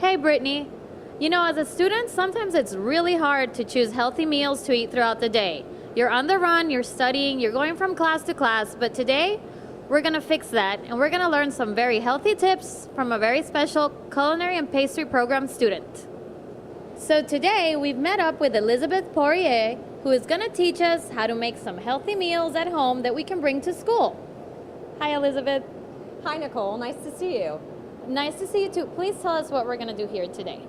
Hey, Brittany. You know, as a student, sometimes it's really hard to choose healthy meals to eat throughout the day. You're on the run, you're studying, you're going from class to class, but today we're going to fix that and we're going to learn some very healthy tips from a very special culinary and pastry program student. So today we've met up with Elizabeth Poirrier, who is going to teach us how to make some healthy meals at home that we can bring to school. Hi, Elizabeth. Hi, Nicole. Nice to see you. Nice to see you too. Please tell us what we're going to do here today.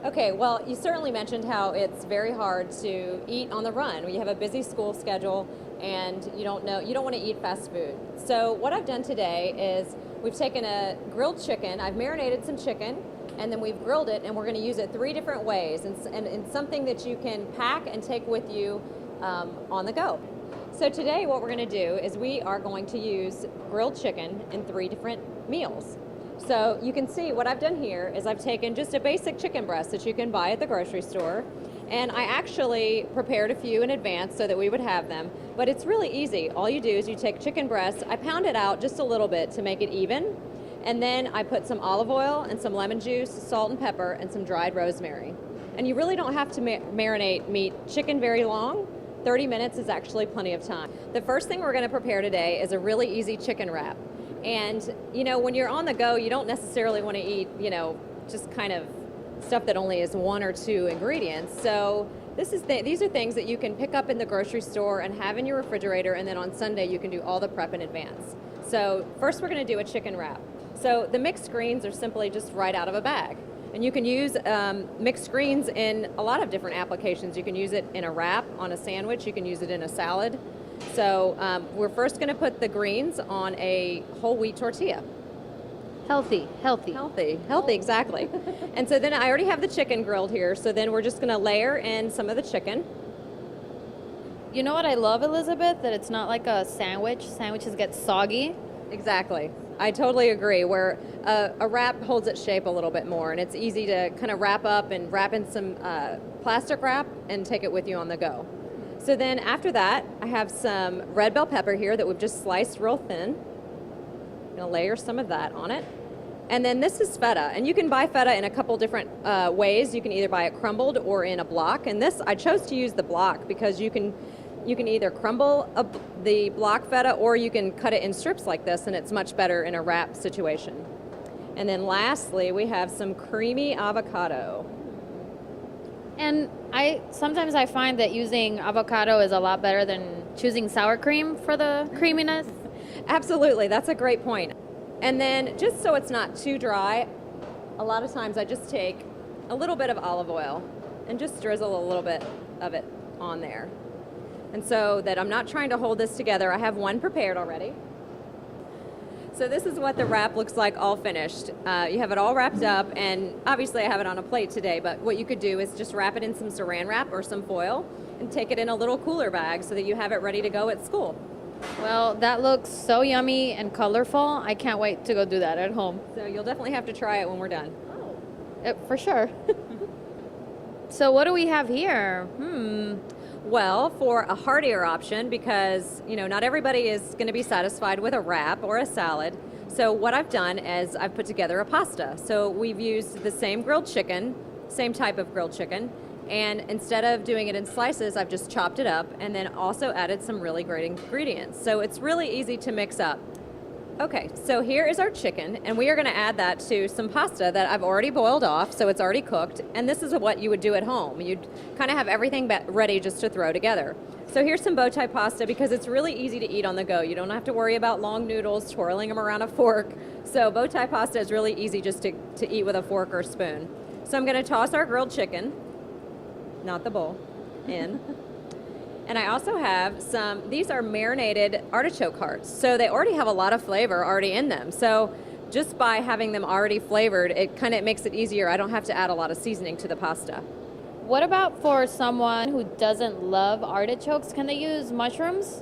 Okay, well, you certainly mentioned how it's very hard to eat on the run. You have a busy school schedule and you don't want to eat fast food. So what I've done today is we've taken a grilled chicken, I've marinated some chicken, and then we've grilled it, and we're going to use it 3 different ways, and something that you can pack and take with you on the go. So today what we're going to do is we are going to use grilled chicken in 3 different meals. So you can see what I've done here is I've taken just a basic chicken breast that you can buy at the grocery store, and I actually prepared a few in advance so that we would have them, but it's really easy. All you do is you take chicken breast, I pound it out just a little bit to make it even, and then I put some olive oil and some lemon juice, salt and pepper, and some dried rosemary. And you really don't have to marinate chicken very long. 30 minutes is actually plenty of time. The first thing we're going to prepare today is a really easy chicken wrap. And, you know, when you're on the go, you don't necessarily want to eat, just kind of stuff that only is 1 or 2 ingredients. So these are things that you can pick up in the grocery store and have in your refrigerator, and then on Sunday you can do all the prep in advance. So first we're going to do a chicken wrap. So the mixed greens are simply just right out of a bag. And you can use mixed greens in a lot of different applications. You can use it in a wrap, on a sandwich, you can use it in a salad. So we're first going to put the greens on a whole wheat tortilla. Healthy. Healthy, exactly. And so then I already have the chicken grilled here, so then we're just going to layer in some of the chicken. You know what I love, Elizabeth? That it's not like a sandwich. Sandwiches get soggy. Exactly. I totally agree, where a wrap holds its shape a little bit more, and it's easy to kind of wrap up and wrap in some plastic wrap and take it with you on the go. So then after that, I have some red bell pepper here that we've just sliced real thin. I'm going to layer some of that on it. And then this is feta, and you can buy feta in a couple different ways. You can either buy it crumbled or in a block, and this, I chose to use the block because you can either crumble the block feta or you can cut it in strips like this, and it's much better in a wrap situation. And then lastly, we have some creamy avocado. And sometimes I find that using avocado is a lot better than choosing sour cream for the creaminess. Absolutely, that's a great point. And then just so it's not too dry, a lot of times I just take a little bit of olive oil and just drizzle a little bit of it on there. And so that I'm not trying to hold this together, I have one prepared already. So this is what the wrap looks like all finished. You have it all wrapped up, and obviously I have it on a plate today, but what you could do is just wrap it in some saran wrap or some foil and take it in a little cooler bag so that you have it ready to go at school. Well, that looks so yummy and colorful. I can't wait to go do that at home. So you'll definitely have to try it when we're done. For sure. So what do we have here? Well, for a heartier option, because not everybody is going to be satisfied with a wrap or a salad, so what I've done is I've put together a pasta. So we've used the same grilled chicken, same type of grilled chicken, and instead of doing it in slices, I've just chopped it up and then also added some really great ingredients. So it's really easy to mix up. Okay, so here is our chicken, and we are going to add that to some pasta that I've already boiled off, so it's already cooked, and this is what you would do at home. You'd kind of have everything ready just to throw together. So here's some bow tie pasta because it's really easy to eat on the go. You don't have to worry about long noodles, twirling them around a fork. So bow tie pasta is really easy just to eat with a fork or spoon. So I'm going to toss our grilled chicken, not the bowl, in. And I also have these are marinated artichoke hearts. So they already have a lot of flavor already in them. So just by having them already flavored, it kind of makes it easier. I don't have to add a lot of seasoning to the pasta. What about for someone who doesn't love artichokes? Can they use mushrooms?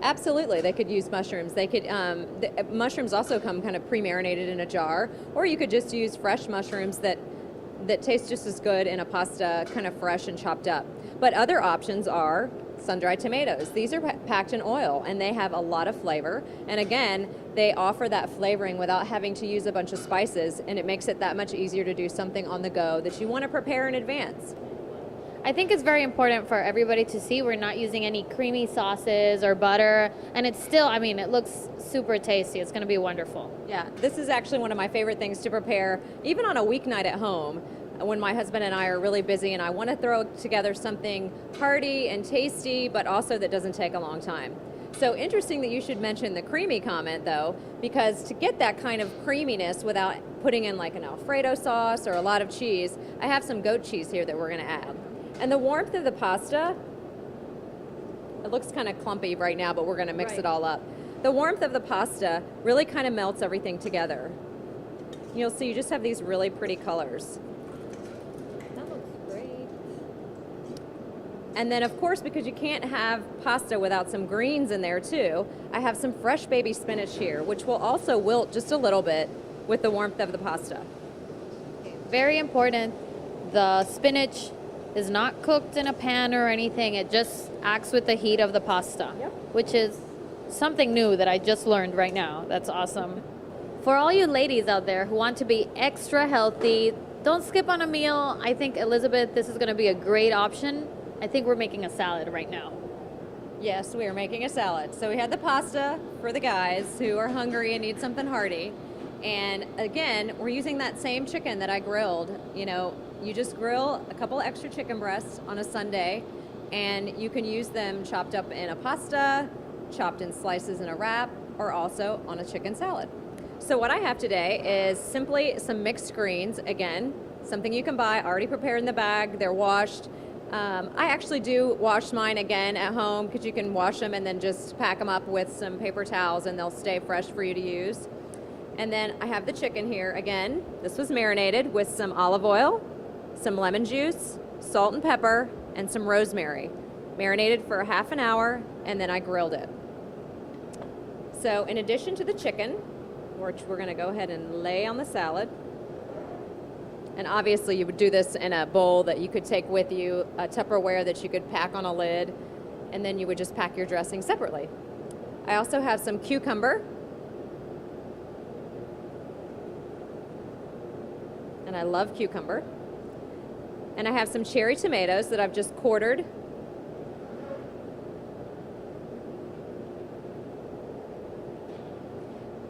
Absolutely, they could use mushrooms. They could. Mushrooms also come kind of pre-marinated in a jar, or you could just use fresh mushrooms that taste just as good in a pasta, kind of fresh and chopped up. But other options are sun-dried tomatoes. These are packed in oil and they have a lot of flavor. And again, they offer that flavoring without having to use a bunch of spices, and it makes it that much easier to do something on the go that you want to prepare in advance. I think it's very important for everybody to see we're not using any creamy sauces or butter, and it's still, I mean, it looks super tasty. It's going to be wonderful. Yeah, this is actually one of my favorite things to prepare, even on a weeknight at home, when my husband and I are really busy and I want to throw together something hearty and tasty, but also that doesn't take a long time. So interesting that you should mention the creamy comment, though, because to get that kind of creaminess without putting in like an Alfredo sauce or a lot of cheese, I have some goat cheese here that we're going to add. And the warmth of the pasta, it looks kind of clumpy right now, but we're going to mix it all up. The warmth of the pasta really kind of melts everything together. You'll see you just have these really pretty colors. That looks great. And then, of course, because you can't have pasta without some greens in there too, I have some fresh baby spinach here, which will also wilt just a little bit with the warmth of the pasta. Very important, the spinach is not cooked in a pan or anything. It just acts with the heat of the pasta, which is something new that I just learned right now. That's awesome. For all you ladies out there who want to be extra healthy, don't skip on a meal. I think, Elizabeth, this is going to be a great option. I think we're making a salad right now. Yes, we are making a salad. So we had the pasta for the guys who are hungry and need something hearty. And again, we're using that same chicken that I grilled. You know, you just grill a couple extra chicken breasts on a Sunday, and you can use them chopped up in a pasta, chopped in slices in a wrap, or also on a chicken salad. So what I have today is simply some mixed greens. Again, something you can buy already prepared in the bag. They're washed. I actually do wash mine again at home because you can wash them and then just pack them up with some paper towels and they'll stay fresh for you to use. And then I have the chicken here. Again, this was marinated with some olive oil, some lemon juice, salt and pepper, and some rosemary. Marinated for half an hour, and then I grilled it. So in addition to the chicken, which we're gonna go ahead and lay on the salad, and obviously you would do this in a bowl that you could take with you, a Tupperware that you could pack on a lid, and then you would just pack your dressing separately. I also have some cucumber, and I love cucumber. And I have some cherry tomatoes that I've just quartered.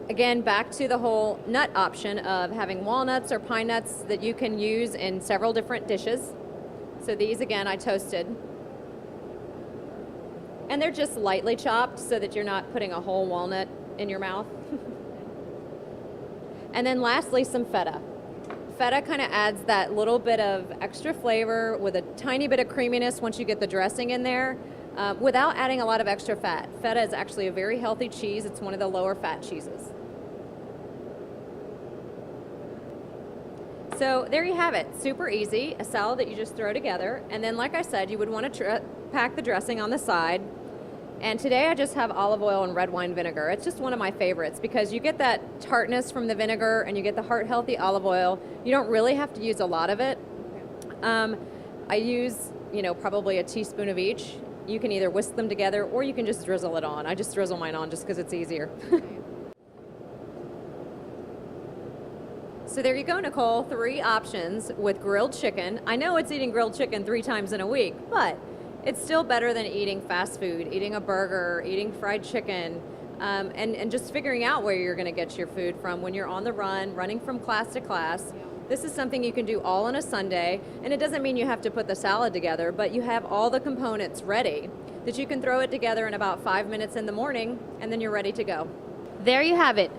Again, back to the whole nut option of having walnuts or pine nuts that you can use in several different dishes. So these, again, I toasted. And they're just lightly chopped so that you're not putting a whole walnut in your mouth. And then lastly, some feta. Feta kind of adds that little bit of extra flavor with a tiny bit of creaminess once you get the dressing in there, without adding a lot of extra fat. Feta is actually a very healthy cheese. It's one of the lower fat cheeses. So there you have it, super easy, a salad that you just throw together. And then, like I said, you would want to pack the dressing on the side. And today I just have olive oil and red wine vinegar. It's just one of my favorites because you get that tartness from the vinegar and you get the heart-healthy olive oil. You don't really have to use a lot of it. I use, probably a teaspoon of each. You can either whisk them together or you can just drizzle it on. I just drizzle mine on just because it's easier. So there you go, Nicole, 3 options with grilled chicken. I know it's eating grilled chicken 3 times in a week, but it's still better than eating fast food, eating a burger, eating fried chicken, and just figuring out where you're going to get your food from when you're on the run, running from class to class. This is something you can do all on a Sunday, and it doesn't mean you have to put the salad together, but you have all the components ready that you can throw it together in about 5 minutes in the morning, and then you're ready to go. There you have it.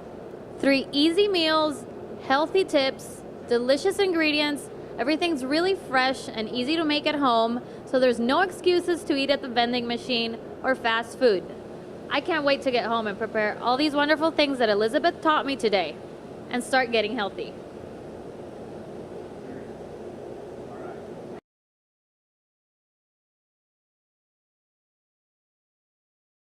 3 easy meals, healthy tips, delicious ingredients. Everything's really fresh and easy to make at home, so there's no excuses to eat at the vending machine or fast food. I can't wait to get home and prepare all these wonderful things that Elizabeth taught me today and start getting healthy.